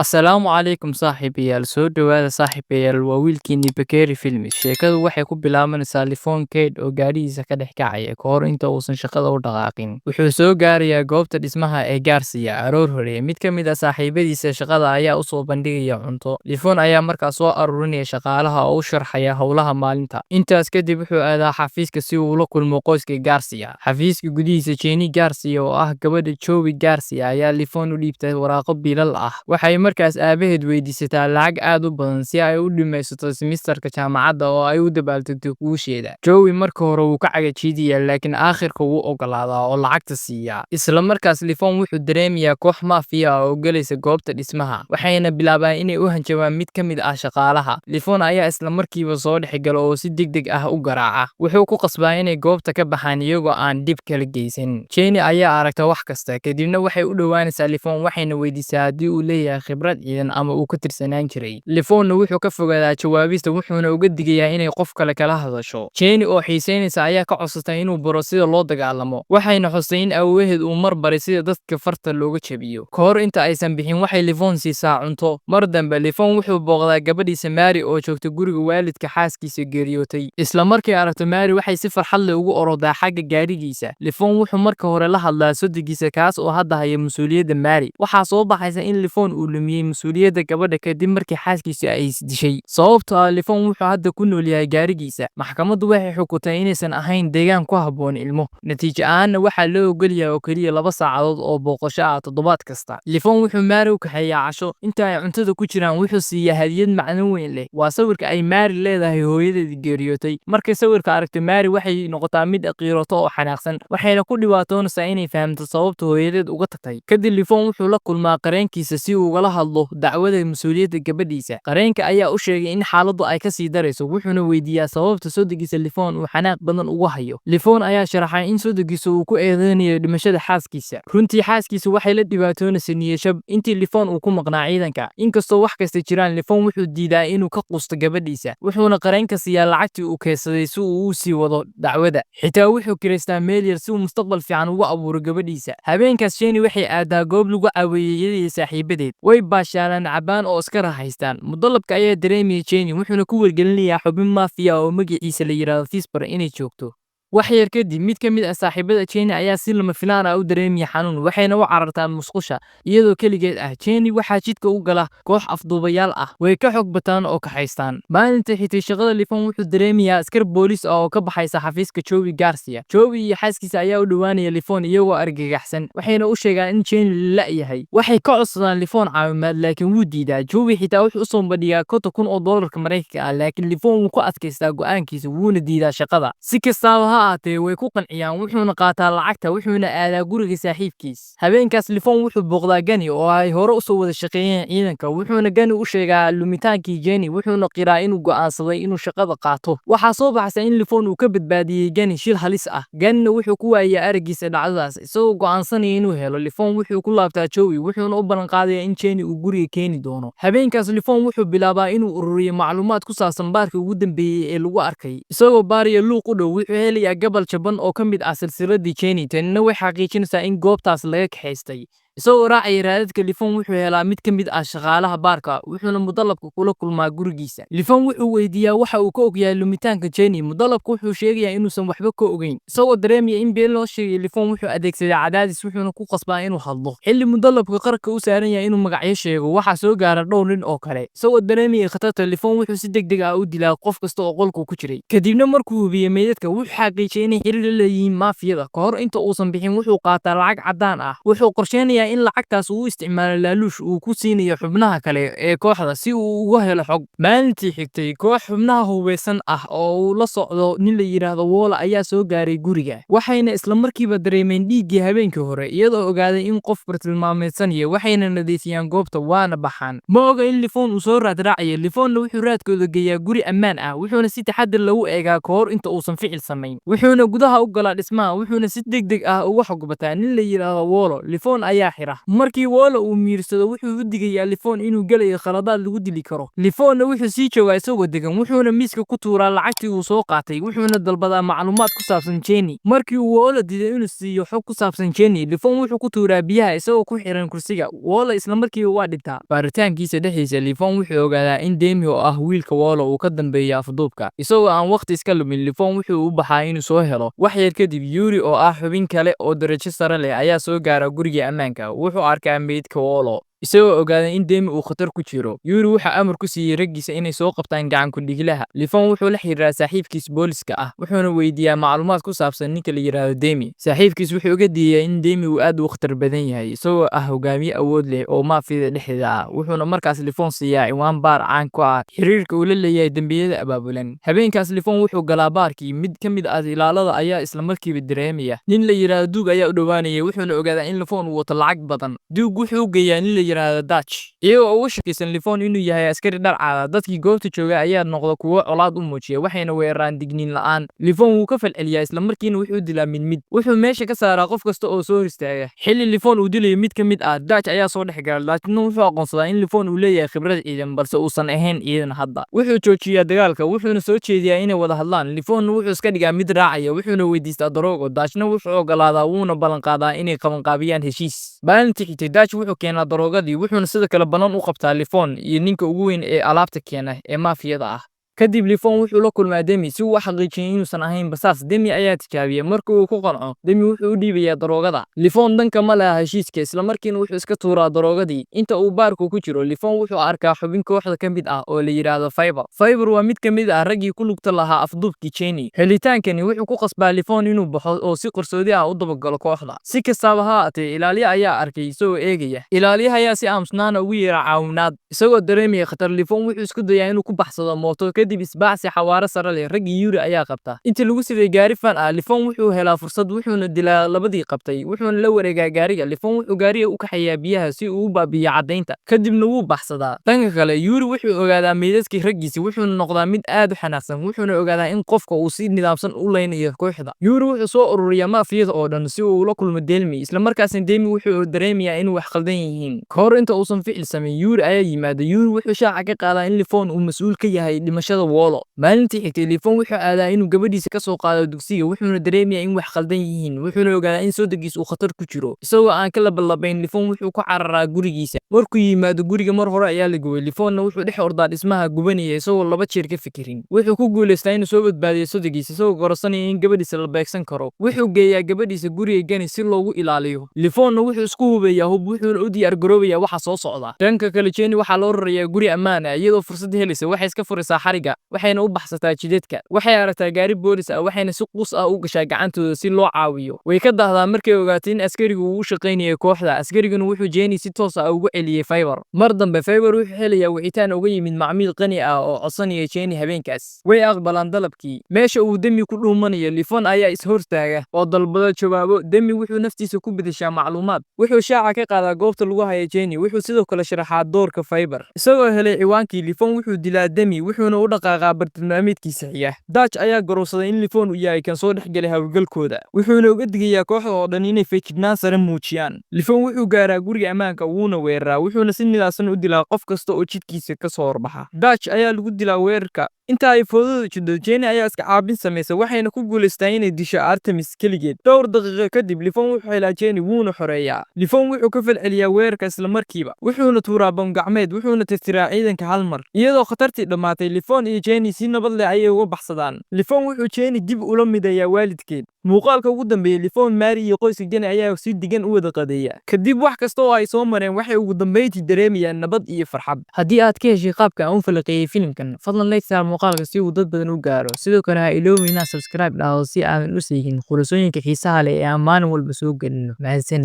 Asalaamu calaykum saaxiibayaal, soo dhawaada saaxiibayaal, waa wiilkiinii Bakeri Films. Sheekadu waxay ku bilaabanaysaa Lifon Keyd oo gaadhigiisa ka dhex kacaya ka hor inta uusan shaqada u dhaqaaqin. Wuxuu soo gaarayaa goobta dhismaha ee Garcia aroor hore. Mid ka mid ah saaxiibadiisa shaqada ayaa u soo bandhigaya cunto. Lifon ayaa markaas soo aruurinaya shaqaalaha oo u sharxaya howlaha maalinta. Intaas kadib wuxuu aadaa xafiiska si uu ula kulmo qoyska Garcia. Xafiiska gudihiisa, Jenny Garcia oo ah gabadha Joey Garcia ayaa Lifon u dhiibtay waraaqo biilal ah. Waxay markaas aabaheed weydiisataa lacag aad u badan si ay u dhimaysato simisterka jaamacadda oo ay u dabbaaltegto guusheeda. Joey marka hore wuu ka cagajiidayaa laakiin aakhirka wuu ogolaadaa oo lacagta siiyaa. Isla markaas Lifon wuxuu dareemayaa koox maafiya ah oo galaysa goobta dhismaha, waxayna bilaabaan inay u hanjabaan mid ka mid ah shaqaalaha. Lifon ayaa isla markiiba soo dhex gala oo si degdeg ah u garaaca. Wuxuu ku qasbaa inay goobta ka baxaan iyagoo aan dhib kala geysan. Jenny ayaa aragta wax kasta, kadibna waxay u dhowaanaysaa Lifon waxayna weydiisaa haddii uu leeyahay khibrad ciidan ama uu ka tirsanaan jiray. Lifonna wuxuu ka fogaadaa jawaabista wuxuuna uga digayaa inay qof kale kala hadasho. Jenny oo xiisaynaysa ayaa ka codsatay inuu baro sida loo dagaalamo, waxayna xustay in awoowaheed uu mar baray sida dadka farta looga jabiyo. Ka hor inta aysan bixin waxay Lifon siisaa cunto. Mar dambe Lifon wuxuu booqdaa gabadhiisa Mary oo joogta guriga waalidka xaaskiisa geeriyootay. Isla markay aragto Mary waxay si farxad leh ugu orodaa xagga gaadhigiisa. Lifon wuxuu marka hore la hadlaa sodonkiisa kaas oo hadda haya mas'uuliyadda Mary. Waxaa soo baxaysa in Lifon uu lumiyay mas'uuliyadda gabadha kadib markii xaaskiisa ay dishay. Sababtoo ah Lifon wuxuu hadda ku nool yahay gaarigiisa. Maxkamaddu waxay xukuntay inaysan ahayn deegaan ku habboon ilmo. Natiijo ahaanna waxaa loo ogol yahay oo keliya 2 saacadood oo booqasho ah toddobaad kasta. Lifon wuxuu Mary u kaxeeyaa casho. Inta ay cuntada ku jiraan wuxuu siiyaa hadiyad macno weyn leh. Waa sawirka ay Mary leedahay hooyadeed geeriyootay. Markay sawirka aragto Mary waxay noqotaa mid qiiroto oo xanaaqsan, waxayna ku dhibaatoonaysaa inay fahamto sababta hooyadeed uga tagtay. Kadib Lifon wuxuu la kulmaa qareenkiisa si uu ugala hadlo dacwada mas'uuliyadda gabadhiisa. Qareenka ayaa u sheegay in xaaladdu ay ka sii darayso, wuxuuna weydiiyaa sababta sodonkiisa Lifon uu xanaaq badan ugu hayo. Lifon ayaa sharaxay in sodonkiisa uu ku eedeynayo dhimashada xaaskiisa. Runtii xaaskiisa waxay la dhibaatoonaysay niyad-jab intii Lifon uu ku maqnaa ciidanka. Inkastoo wax kasta jiraan, Lifon wuxuu diidaa inuu ka quusto gabadhiisa, wuxuuna qareenka siiyaa lacagtii uu keydsaday si uu u sii wado dacwada. Xitaa wuxuu kireystaa meel yar si uu mustaqbal fiican ugu abuuro gabadhiisa. Habeenkaas Jenny waxay aadaa goob lagu caweeyay iyada iyo saaxiibadeed. Way baashaalaan, cabaan oo iska raaxaystaan. Mudallabka ayaa dareemaya Jenny wuxuuna ku wargelinayaa xubin maafiya oo magaciisa la yiraahdo Fisper inay joogto. wax yar kadib mid ka mid ah saaxiibada Jenny ayaa si lama filaan ah u dareemaya xanuun, waxayna u carartaa musqusha iyadoo kaligeed ah. Jenny waxaa jidka u gala koox afduubayaal ah, way ka xog bataan oo ka haystaan. Maalinta xigtay shaqada Lifon wuxuu dareemayaa askar boolis ah oo ka baxaysa xafiiska Joey Garcia. Joey iyo xaaskiisa ayaa u dhowaanaya Lifon iyagoo argagaxsan, waxayna u sheegaan in Jenny la yahay. Waxay ka codsadaan Lifon caawimaad laakiin wuu diidaa. Joey xitaa wuxuu u soo bandhigaa $50,000 Mareykanka ah, laakiin Lifon wuu ku adkaystaa go'aankiisa wuuna diidaa shaqada. Si kastaba ha ahaatee way ku qanciyaan, wuxuuna qaataa lacagta wuxuuna aadaa guriga saaxiibkiis. Habeenkaas Lifon wuxuu booqdaa Gani oo ay hore u soo wada shaqeeyeen ciidanka, wuxuuna Gani u sheegaa lumitaankii Jenny, wuxuuna qiraa inuu go'aansaday inuu shaqada qaato. Waxaa soo baxaysa in Lifon uu ka badbaadiyay Gani shil halis ah. Ganina wuxuu ku waayaa araggiisa dhacdadaas, isagoo go'aansanaya inuu helo. Lifon wuxuu ku laabtaa Joey, wuxuuna u ballan qaadayaa in Jenny uu guriga keeni doono. Habeenkaas Lifon wuxuu bilaabaa inuu ururiyo macluumaad ku saabsan baarkii ugu dambeeyay ee lagu arkay. Isagoo baariya luuq u dhow, wuxuu helayaa gabal jaban oo ka mid ah silsiladii Jenny, tanina waxay xaqiijinaysaa in goobtaas laga kaxaystay. isagoo raacaya raadadka Lifon wuxuu helaa mid ka mid ah shaqaalaha baarka, wuxuuna mudallabka kula kulmaa gurigiisa. Lifon wuxuu weydiiyaa waxa uu ka ogyahay lumitaanka Jenny. Mudallabku wuxuu sheegayaa inuusan waxba ka ogeyn. Isagoo dareemaya in been loo sheegay, Lifon wuxuu adeegsadaa cadaadis wuxuuna ku qasbaa inuu hadlo. Xilli mudallabka qarka u saaran yahay inuu magacyo sheego, waxaa soo gaara dhowr nin oo kale. Isagoo dareemaya khatarta, Lifon wuxuu si degdeg ah u dilaa qof kasta oo qolka ku jiray. Kadibna markuu hubiyay meydadka, wuxuu xaqiijiyay inay xiriir la leeyihiin maafiyada. Ka hor inta uusan bixin, wuxuu qaataa lacag caddaan ah. Wuxuu qorsheynayaa in lacagtaas uu isticmaalo laaluush uu ku siinayo xubnaha kale ee kooxda si uu uga helo xog. Maalintii xigtay, koox xubnaha hubeysan ah oo uu la socdo nin la yiraahdo Walla ayaa soo gaaray guriga, waxayna isla markiiba dareemeen dhiiggii habeenkii hore. Iyadoo ogaaday in qof bartilmaameedsanaya, waxayna nadiifiyaan goobta waana baxaan. Ma oga in Lifon uu soo raadraacayo. Lifonna wuxuu raadkooda geeyaa guri ammaan ah, wuxuuna si taxaddar lagu eegaa ka hor inta uusan ficil samayn. Wuxuuna gudaha u galaa dhismaha, wuxuuna si degdeg ah uga xog bataa nin la yiraahdo Walla. Lifon ayaa saaxira. Markii Wolo uu miirsado wuxuu u digayaa Lifon inuu galayo khaladaad lagu dili karo. Lifonna wuxuu sii joogaa isagoo degan, wuxuuna miiska ku tuuraa lacagtii uu soo qaatay, wuxuuna dalbadaa macluumaad ku saabsan Jenny. Markii uu Wolo diiday inuu siiyo xog ku saabsan Jenny, Lifon wuxuu ku tuuraa biyaha isagoo ku xiran kursiga. Wolo isla markiiba waa dhintaa. Baaritaankiisa dhexdiisa, Lifon wuxuu ogaadaa in Demi oo ah wiilka Wolo uu ka dambeeyo afduubka. Isagoo aan waqti iska lumin, Lifon wuxuu u baxaa inuu soo helo. Wax yar kadib, Yuri oo ah xubin kale oo darajo sare leh ayaa soo gaara guriga ammaanka. Wuxuu arkaa meydka Wolo isagoo ogaaday in Demi uu khatar ku jiro. Yuri wuxuu amar ku siiyay raggiisa inay soo qabtaan gacan ku dhigilaha. Lifon wuxuu la xiriiraa saaxiibkiis booliska ah, wuxuuna weydiiyaa macluumaad ku saabsan ninka la yiraahdo Demi. Saaxiibkiis wuxuu uga diiday in Demi uu aad u khatar badan yahay, isagoo ah hogaamiye awood leh oo maafiyada dhexdeeda ah. Wuxuuna markaas Lifon siiyaa ciwaan baar caan ku ah xiriirka uu la leeyahay dambiyada abaabulan. Habeenkaas Lifon wuxuu galaa baarkii. Mid ka mid ah ilaalada ayaa isla markiiba dareemaya nin la yiraahdo Duug ayaa u dhowaanaya, wuxuuna ogaadaa in Lifon uu wato lacag badan. Duug wuxuu geeyaa nin la yiraahdo Dutch, iyagoo ugu shakiysan Lifon inuu yahay askari dhar cad. Dadkii goobta jooga ayaa noqda kuwo colaad u muujiya, waxayna weeraraan digniin la'aan. Lifon wuu ka falceliyaa, isla markiina wuxuu dilaa mid. Wuxuu meesha ka saaraa qof kasta oo soo hor istaaga. Xilli Lifon uu dilayo mid ka mid ah, Dutch ayaa soo dhex gala. Dutchna wuxuu aqoonsadaa in Lifon uu leeyahay khibrad ciidan, balse uusan ahayn ciidan hadda. Wuxuu joojiyaa dagaalka, wuxuuna soo jeediyaa inay wada hadlaan. Lifon wuxuu iska dhigaa mid raacaya, wuxuuna weydiistaa daroogo. Dutchna wuxuu ogolaadaa, wuuna ballan qaadaa inay qabanqaabiyaan heshiis. Maalintii xigtay, Dutch wuxuu keenaa daroogadii, wuxuuna sidoo kale banan u qabtaa Lifon iyo ninka ugu weyn ee alaabta keena ee maafiyada ah. Kadib Lifon wuxuu la kulmaa Demi si uu u xaqiijiyo inuusan ahayn basaas. Demi ayaa tijaabiya. Markii uu ku qanco, Demi wuxuu u dhiibayaa daroogada. Lifon danka ma laha heshiiska, isla markiina wuxuu iska tuuraa daroogadii. Inta uu baarku ku jiro, Lifon wuxuu arkaa xubin kooxda ka mid ah oo la yiraahdo Fiber. Fiber waa mid ka mid ah raggii ku lugta lahaa afduubkii Jenny. Helitaankani wuxuu ku qasbaa Lifon inuu baxo oo si qarsoodi ah u dabagalo kooxda. Si kastaba ha ahaatee, ilaaliye ayaa arkay isagoo eegaya. Ilaaliyaha ayaa si aamusnaan ugu yeera caawinaad. Isagoo dareemaya khatar, Lifon wuxuu isku dayaa inuu ku baxsado mooto. Kadib isbahsi xawaare sare leh, raggii Yuri ayaa qabta. Intii lagu siday gaari fan ah, Lifon wuxuu helaa fursad, wuxuuna dilaa labadii qabtay, wuxuuna la wareegaa gaariga. Lifon wuxuu gaariga u kaxeeyaa biyaha si uu u baabi'iyo caddaynta, kadibna wuu baxsadaa. Dhanka kale, Yuri wuxuu ogaadaa meydadkii raggiisa, wuxuuna noqdaa mid aad u xanaaqsan, wuxuuna ogaadaa in qofka uu si nidaamsan u leynayo kooxda. Yuri wuxuu soo ururiyaa maafiyada oo dhan si uu ula kulmo Demi, isla markaasna Demi wuxuu dareemayaa in wax khaldan yihiin. Kahor inta uusan ficil samayn, Yuri ayaa yimaada. Yuri wuxuu shaaca ka qaadaa in Lifon uu mas'uul ka yahay dhimashada Wolo. Maalintii xigtay, Lifon wuxuu aadaa inuu gabadhiisa ka soo qaado dugsiga, wuxuuna dareemayaa in wax khaldan yihiin, wuxuuna ogaadaa in sodonkiis uu khatar ku jiro. Isagoo aan ka labalabayn, Lifon wuxuu ku cararaa gurigiisa. Markuu yimaado guriga, mar hore ayaa la gubay. Lifonna wuxuu dhex ordaa dhismaha gubanaya isagoo laba jeer ka fikirin. Wuxuu ku guuleystaa inuu soo badbaadiyo sodonkiisa, isagoo go'aansanaya in gabadhiisa la beegsan karo. Wuxuu geeyaa gabadhiisa guriga Gani si loogu ilaaliyo. Lifonna wuxuu isku hubayaa hub, wuxuuna u diyaar garoobayaa waxa soo socda. Dhanka kale, Jenny waxaa loo rarayaa guri ammaan ah. Iyadoo fursad helaysa, waxay iska furaysaa xariga, waxayna u baxsataa jidadka. Waxay aragtaa gaari boolis ah, waxayna si quus ah u gashaa gacantooda si loo caawiyo. Way ka daahdaa markay ogaatay in askarigu uu u shaqaynayo kooxda. Askariguna wuxuu Jenny si toos ah ugu celiyay Fiber. Mar dambe, Fiber wuxuu helayaa wicitaan uga yimid macmiil qani ah oo codsanaya Jenny habeenkaas. Way aqbalaan dalabkii. Meesha uu Demi ku dhuumanayo, Lifon ayaa is hortaaga oo dalbada jawaabo. Demi wuxuu naftiisa ku bedeshaa macluumaad. Wuxuu shaaca ka qaadaa goobta lagu hayo Jenny. Wuxuu sidoo kale sharaxaa doorka Fiber. Isagoo helay ciwaankii, Lifon wuxuu dilaa Demi, wuxuuna u dhaqaaqaa bartilmaameedkiisa xiga. Dutch ayaa garowsaday in Lifon uu yahay kan soo dhex galay hawlgalkooda, wuxuuna uga digayaa kooxda oo dhan inay feejignaan sare muujiyaan. Lifon wuxuu gaaraa guriga ammaanka, wuuna weeraraa, wuxuuna si nidaamsan u dilaa qof kasta oo jidkiisa ka soo horbaxa. Dutch ayaa lagu dilaa weerarka. Inta ay foodada jiddo, Jenny ayaa iska caabin samaysa, waxayna ku guuleystaa inay disho Artemis keligeed. Dhowr daqiiqo kadib, Lifon wuxuu helaa Jenny, wuuna xoreeyaa. Lifon wuxuu ka falceliyaa weerarka isla markiiba, wuxuuna tuuraa bam gacmeed, wuxuuna tirtiraa ciidanka hal mar. Iyadoo khatartii dhammaatay, Lifon iyo Jenny si nabad leh ayay uga baxsadaan. Lifon wuxuu Jenny dib ula midayaa waalidkeed. Muuqaalka ugu dambeeyay, Lifon, Mary iyo qoyska Jenny ayaa si degan u wada qadeeya. Kadib wax kasta oo ay soo mareen, waxay ugu dambeyntii dareemayaan nabad iyo farxad. Haddii aad ka heshay qaabka aan u falaqeeyay filimkan, fadlan like saar muuqaalka si uu dad badan u gaaro. Sidoo kale ha iloobin inaad subscribe dhahdo si aadan u seegin khurasooyinka xiisaha leh ee aan maalin walba soo gelino. Mahadsanid.